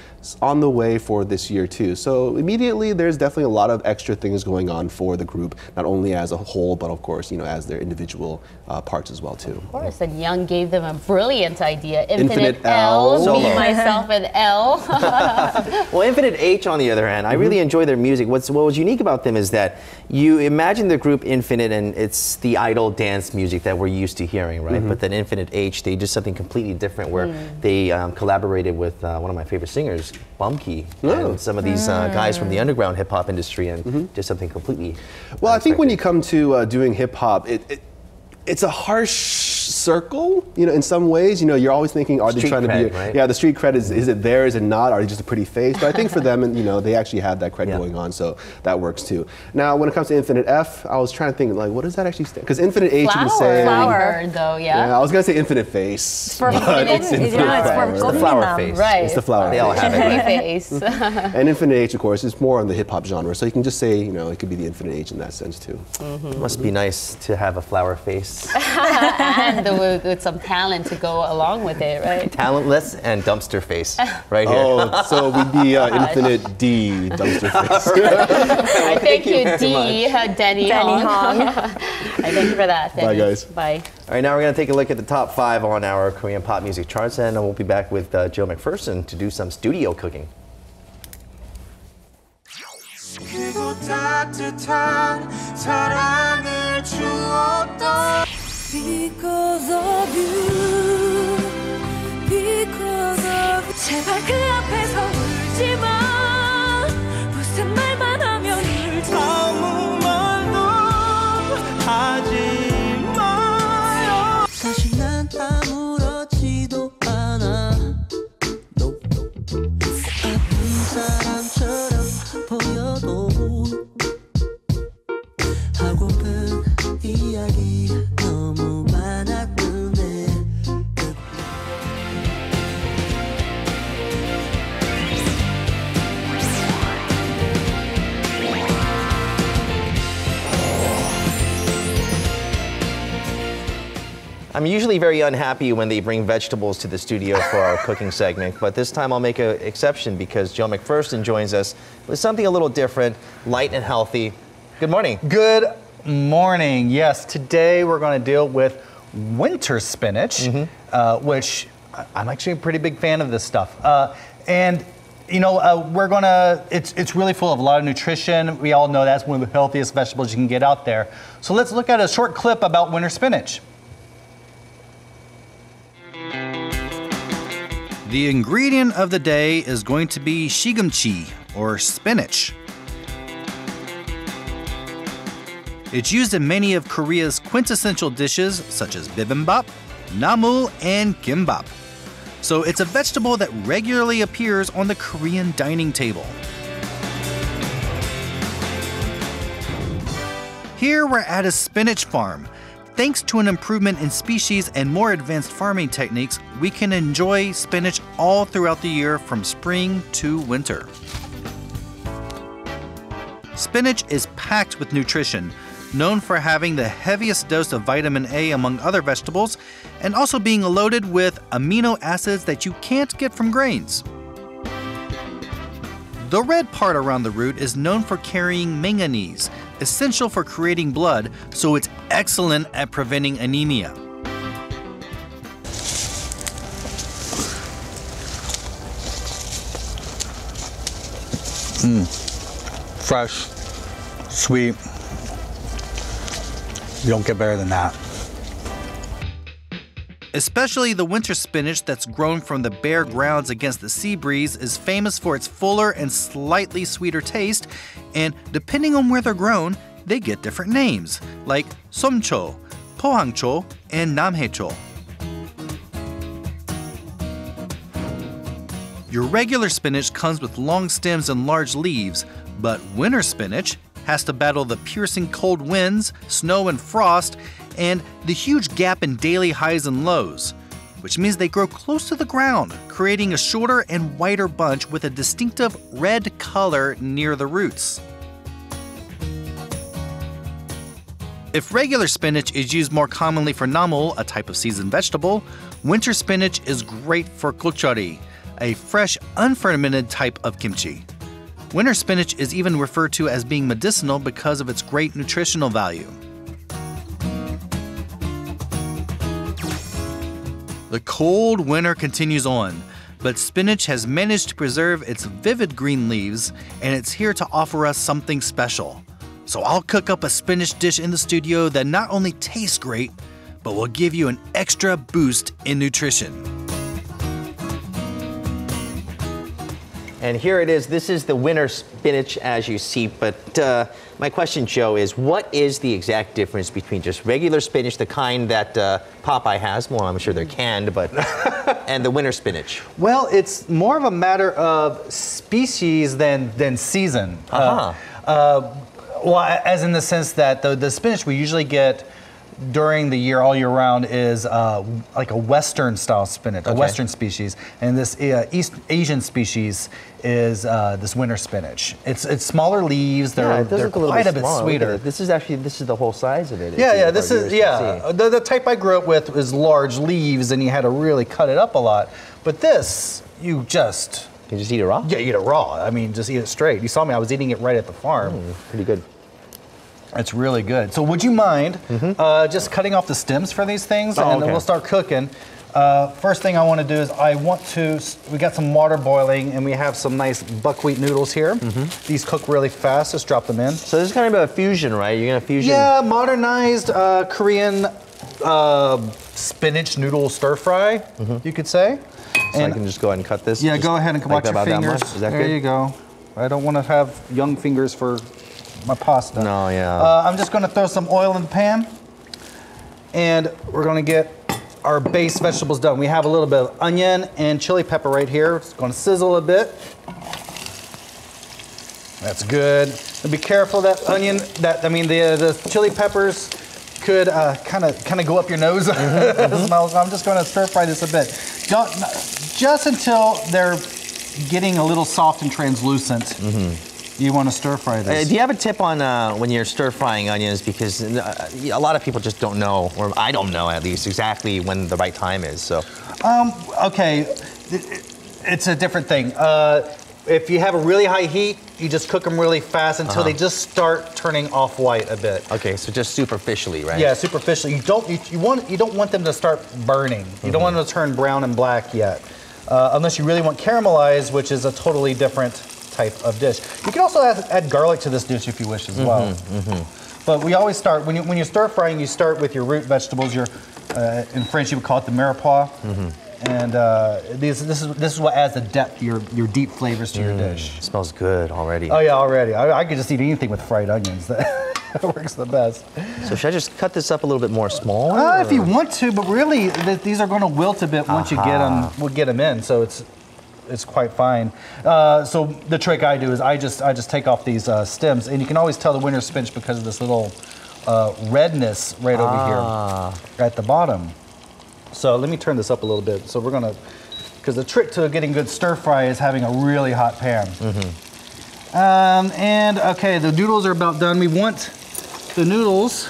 on the way for this year too. So immediately there's definitely a lot of extra things going on for the group, not only as a whole, but of course, as their individual parts as well too. Of course, and Young gave them a brilliant idea. Infinite L. Me, myself, and L. Well, Infinite H, on the other hand, I really enjoy their music. What was unique about them is that you imagine the group Infinite, and it's the idol dance music that we're used to hearing, right? But then Infinite H, they did something completely different where they collaborated with one of my favorite singers, Bumkey, and some of these guys from the underground hip hop industry, and did something completely Well, I think when you come to doing hip hop, it's a harsh circle, in some ways. You're always thinking, are they Street trying to cred, be, right? yeah, the street cred, is it there, is it not, are they just a pretty face? But I think for them, they actually have that cred going on, so that works too. Now, when it comes to Infinite F, I was trying to think, like, what does that actually stand? Because Infinite H, you can say... Flower, though, Yeah, I was going to say Infinite Face, but it's Infinite Flower. It's the flower face. Right. It's the flower They all have it, right? face. And Infinite H, of course, is more on the hip hop genre, so you can just say, it could be the Infinite H in that sense too. It must be nice to have a flower face. And with some talent to go along with it, right? Talentless and dumpster face, right here. Oh, so we'd be Infinite D, dumpster face. I thank you, D, Denny Hong. I thank you for that, Denny. Bye, guys. Bye. All right, now we're going to take a look at the top 5 on our Korean pop music charts, and we'll be back with Joe McPherson to do some studio cooking. Because of you, because of you. 제발 그 앞에서 울지 마. 무슨 말만 하면 울지. 아무 말도 하지 마요. 사실 난 아무렇지도 않아. No. 아픈 사람처럼 보여도 하고픈 이야기 너무 많았는데 I'm usually very unhappy when they bring vegetables to the studio for our cooking segment, but this time I'll make an exception because Joe McPherson joins us with something a little different, light and healthy. Good morning. Good morning. Yes, today we're going to deal with winter spinach, which I'm actually a pretty big fan of this stuff. And you know, it's really full of a lot of nutrition. We all know that's one of the healthiest vegetables you can get out there. So let's look at a short clip about winter spinach. The ingredient of the day is going to be shigumchi, or spinach. It's used in many of Korea's quintessential dishes, such as bibimbap, namu, and kimbap. So it's a vegetable that regularly appears on the Korean dining table. Here we're at a spinach farm. Thanks to an improvement in species and more advanced farming techniques, we can enjoy spinach all throughout the year from spring to winter. Spinach is packed with nutrition, known for having the heaviest dose of vitamin A among other vegetables, and also being loaded with amino acids that you can't get from grains. The red part around the root is known for carrying manganese, essential for creating blood, so it's excellent at preventing anemia. Fresh, sweet. You don't get better than that. Especially the winter spinach that's grown from the bare grounds against the sea breeze is famous for its fuller and slightly sweeter taste, and depending on where they're grown, they get different names, like somcho, pohangcho, and namhaecho. Your regular spinach comes with long stems and large leaves, but winter spinach has to battle the piercing cold winds, snow and frost, and the huge gap in daily highs and lows, which means they grow close to the ground, creating a shorter and whiter bunch with a distinctive red color near the roots. If regular spinach is used more commonly for namu, a type of seasoned vegetable, winter spinach is great for gochari, a fresh, unfermented type of kimchi. Winter spinach is even referred to as being medicinal because of its great nutritional value. The cold winter continues on, but spinach has managed to preserve its vivid green leaves, and it's here to offer us something special. So I'll cook up a spinach dish in the studio that not only tastes great, but will give you an extra boost in nutrition. And here it is. This is the winter spinach as you see. But my question, Joe, is what is the exact difference between just regular spinach, the kind that Popeye has? Well, I'm sure they're canned, but and the winter spinach? Well, it's more of a matter of species than season. Well, as in the sense that the spinach we usually get during the year, all year round, is like a Western style spinach, a Western species, and this East Asian species is this winter spinach. It's smaller leaves. They're quite a bit sweeter. This is the whole size of it. This is the type I grew up with is large leaves, and you had to really cut it up a lot. But this, you just eat it raw. Yeah, eat it raw. I mean, just eat it straight. You saw me; I was eating it right at the farm. Pretty good. It's really good. So would you mind just cutting off the stems for these things, and then we'll start cooking. First thing I want to do is we got some water boiling, and we have some nice buckwheat noodles here. These cook really fast. Just drop them in. So this is kind of a fusion, right? You're gonna fusion. Yeah, modernized Korean spinach noodle stir fry, you could say. So I can just go ahead and cut this. Yeah, go ahead and watch your fingers. Is that there good? You go. I don't want to have young fingers for my pasta. No, yeah. I'm just gonna throw some oil in the pan, and we're gonna get our base vegetables done. We have a little bit of onion and chili pepper right here. It's gonna sizzle a bit. That's good. And be careful that onion, the chili peppers could kind of go up your nose. The smell. So I'm just gonna stir fry this a bit. Just until they're getting a little soft and translucent. You want to stir fry this. Do you have a tip on when you're stir frying onions? Because a lot of people just don't know, or I don't know at least, exactly when the right time is. So. Okay, it's a different thing. If you have a really high heat, you just cook them really fast until they just start turning off white a bit. Okay, so just superficially, right? Yeah, superficially. You don't want them to start burning. You don't want them to turn brown and black yet, unless you really want caramelized, which is a totally different type of dish. You can also add garlic to this dish if you wish as well. But we always start when you're stir frying. You start with your root vegetables. In French, you would call it the mirepoix. And this is what adds the depth, your deep flavors to your dish. It smells good already. Oh yeah, already. I could just eat anything with fried onions. That works the best. So should I just cut this up a little bit more small? If you want to, but really these are going to wilt a bit once you get them. We'll get them in, so it's quite fine. So the trick I do is I just take off these stems, and you can always tell the winter spinach because of this little redness right over here at the bottom. So let me turn this up a little bit. So we're gonna, because the trick to getting good stir fry is having a really hot pan. And okay, the noodles are about done. We want the noodles,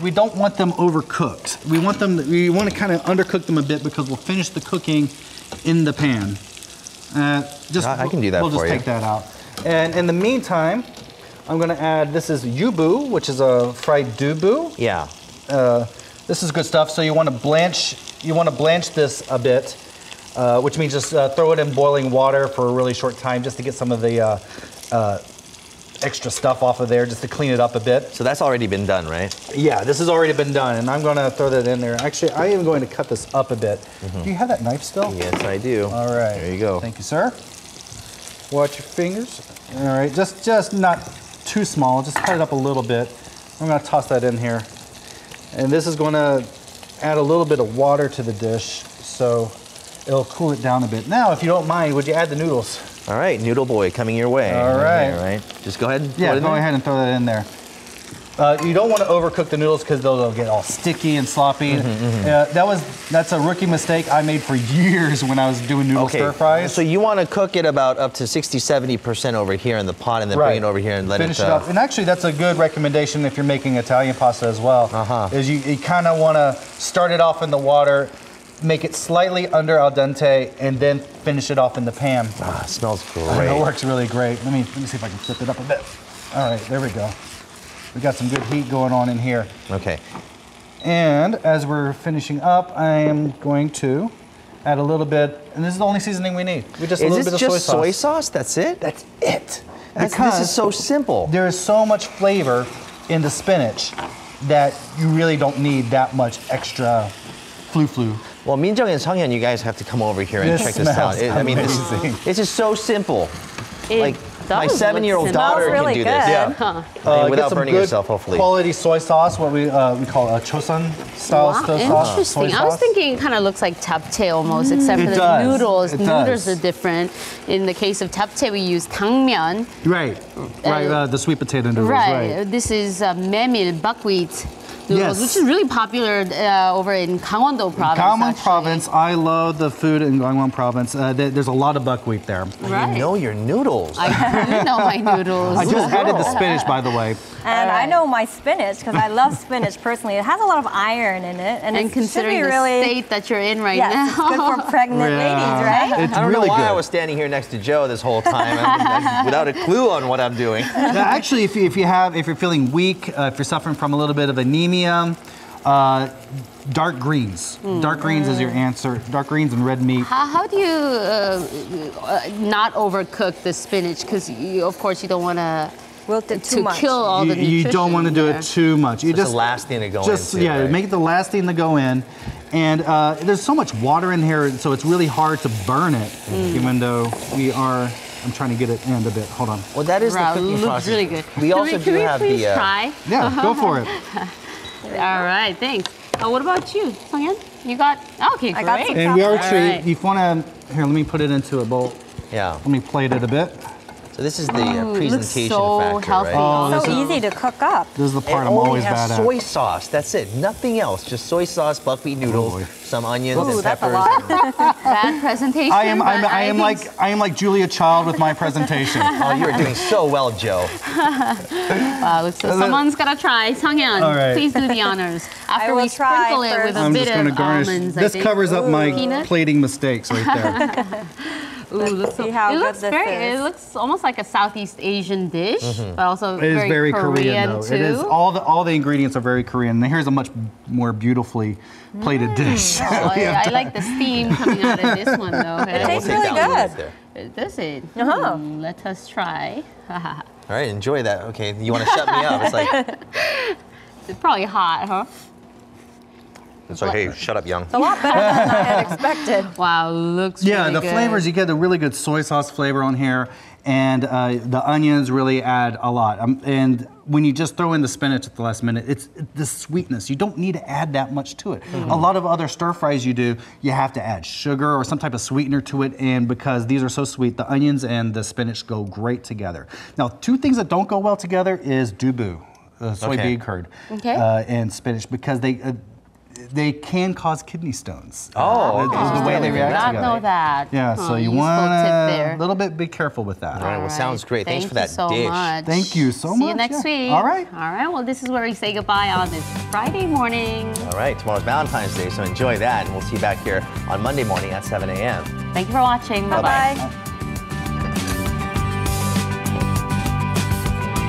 we don't want them overcooked. We want to kind of undercook them a bit because we'll finish the cooking in the pan. I can do that for you. We'll just take that out. And in the meantime, I'm gonna add, this is yubu, which is a fried dubu. Yeah. This is good stuff. So you want to blanch this a bit, which means just throw it in boiling water for a really short time just to get some of the extra stuff off of there, just to clean it up a bit. So that's already been done, right? Yeah, this has already been done, and I'm going to throw that in there. Actually, I am going to cut this up a bit. Do you have that knife still? Yes, I do. All right. There you go. Thank you, sir. Watch your fingers. All right, just not too small. Just cut it up a little bit. I'm going to toss that in here. And this is going to add a little bit of water to the dish, so it'll cool it down a bit. Now, if you don't mind, would you add the noodles? All right, noodle boy coming your way. All right. Right. Just go ahead and go ahead and throw that in there. You don't want to overcook the noodles because they'll get all sticky and sloppy. That's a rookie mistake I made for years when I was doing noodle stir fries. So you want to cook it about up to 60–70% over here in the pot, and then bring it over here and finish it up. And actually, that's a good recommendation if you're making Italian pasta as well. Is you kind of want to start it off in the water, make it slightly under al dente, and then finish it off in the pan. It smells great. It works really great. Let me see if I can flip it up a bit. All right, there we go. We got some good heat going on in here. Okay. And as we're finishing up, I am going to add a little bit, and this is the only seasoning we need. We just a little bit of soy sauce. Is this just soy sauce? That's it? That's it. This is so simple. There is so much flavor in the spinach that you really don't need that much extra flu-flu. Well, Minjung and Sunghyun, you guys have to come over here and check this out. I mean, it's just so simple. Like, my 7-year-old daughter can do this. Yeah. Without burning yourself, hopefully. Quality soy sauce, what we call a chosun style sauce. Interesting. I was thinking it kind of looks like japchae almost, except for the noodles. Noodles are different. In the case of japchae, we use tangmyeon. Right. The sweet potato noodles. Right. This is memil, buckwheat noodles, which is really popular over in Gangwon-do province. Gangwon province, I love the food in Gangwon province. There's a lot of buckwheat there. Right. You know your noodles. I do know my noodles. I just added the spinach, by the way. And I know my spinach because I love spinach personally. It has a lot of iron in it, and considering the state that you're in right now, it's good for pregnant ladies, right? I don't know why I was standing here next to Joe this whole time without a clue on what I'm doing. Now, actually, if you're feeling weak, if you're suffering from a little bit of anemia, dark greens. Dark greens is your answer. Dark greens and red meat. How do you not overcook the spinach? Because of course you don't want to wilt it too much. Kill all the nutrition. You don't want to do it too much. You just the last thing to go in. Right? Make it the last thing to go in. And there's so much water in here, so it's really hard to burn it. Even though I'm trying to get it in a bit. Hold on. Well, that is the cooking looks process. Really good. We also do have the. Try? Yeah, go for it. All right, thanks. What about you, Sunghyun? You got, okay, great. I got some and we are actually, if you want to, here, let me put it into a bowl. Yeah. Let me plate it a bit. So this is the Looks presentation so factor, healthy. right? So easy to cook up. This is the part It I'm only always has bad at. soy sauce. That's it. Nothing else. Just soy sauce, buckwheat noodles, some onions Ooh, and that's a peppers. lot. Bad presentation. I am but like Julia Child with my presentation. Oh, you are doing so well, Joe. Wow, so someone's gotta try. Sanghyun, All right. please do the honors. After will we sprinkle it with a I'm bit just going to of garnish. almonds, This I think. covers up my Peanut? plating mistakes right there. Ooh, looks see how it good looks this very. is. It looks almost like a Southeast Asian dish, but also It is very Korean, though. too. It is all the ingredients are very Korean. And here's a much more beautifully plated dish. Oh, I like the steam coming out of this one though. It tastes really good. Does it? Uh-huh. Let us try. All right, enjoy that. Okay, you want to shut me up? It's like It's probably hot, huh? it's like, hey, shut up, young. It's a lot better than I had expected. Wow, looks Yeah, really the good. flavors, you get a really good soy sauce flavor on here, and the onions really add a lot. And when you just throw in the spinach at the last minute, it's the sweetness. You don't need to add that much to it. A lot of other stir fries you do, you have to add sugar or some type of sweetener to it, and because these are so sweet, the onions and the spinach go great together. Now, two things that don't go well together is dubu, soybean curd, and spinach, because they can cause kidney stones. Oh, the way they react Not together. know that. Yeah, so you useful want tip to there. a little bit be careful with that. All right, well, sounds great. Thanks for that Thank you dish. so much. Thank you so much. See you next week. All right. All right. Well, this is where we say goodbye on this Friday morning. All right, tomorrow's Valentine's Day, so enjoy that, and we'll see you back here on Monday morning at 7 a.m. Thank you for watching. Bye-bye. Bye-bye.